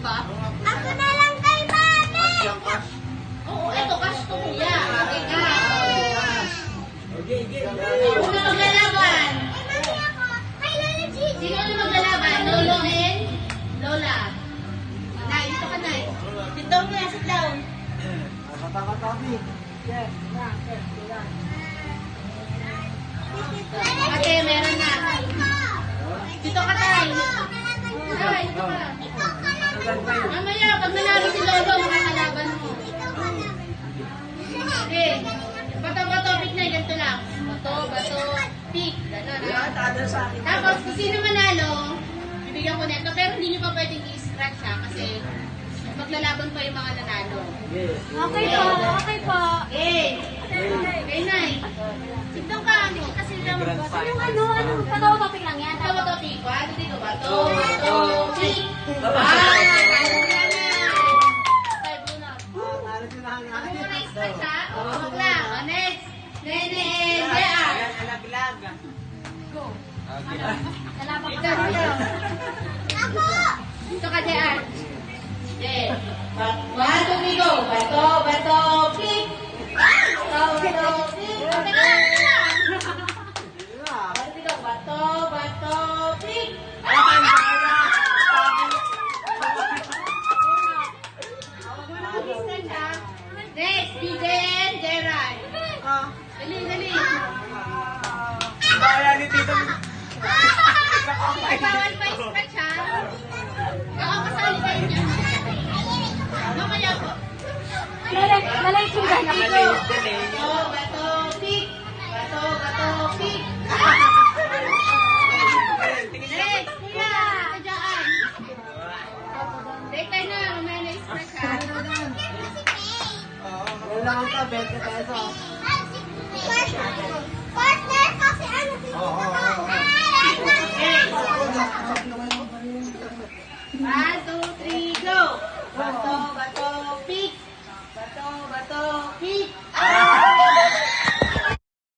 ba? Ako na lang kay Mami! Oo, eto, cash to kuya. Okay ka. Una maglalaban. Mami ako! Kay Lola Gigi! Sino na maglalaban? Lolo and Lola. Nay, dito ka, Nay. Sit down na, sit down. Ate, meron na. Dito ka, Tay. Tay, dito ka. Mamaya, pag nanalo si Lolo, makakalaban mo. Okay. Bato, pick na, ganito lang. Bato, pick. Gano'n, ha? Tapos, kung sino manalo, bibigyan ko neto. Pero hindi nyo pa pwedeng i-scratch, ha? Kasi maglalaban pa yung mga nanalo. Okay po, okay po. Okay. Okay, Nay. Sigdong ka, hindi ko kasi lang magbasa. Anong patawa-topic lang yan? Bato, pick. Bato, dito, bato, pick. Ako muna i-scratch, ha? Huwag lang. O, next. Nene and Jea. Go. Nalaban Dito, dito. Ako! Dito ka, Jea. Okay. 1, 2, 3, go. Bato, pick. Bato, pick. Teka lang, teka lang. Bato, pick. Next, DJ and Gerard. Dali. Bawal pa i-scratch, ha? Baka kasali kayo niya. Mamaya po. Nalay sundan ako. Bato, pick. Bato, pick. Next, kuya. Kadyaan. Take tayo na. Mamaya na i-scratch, ha? Partner kasi ano si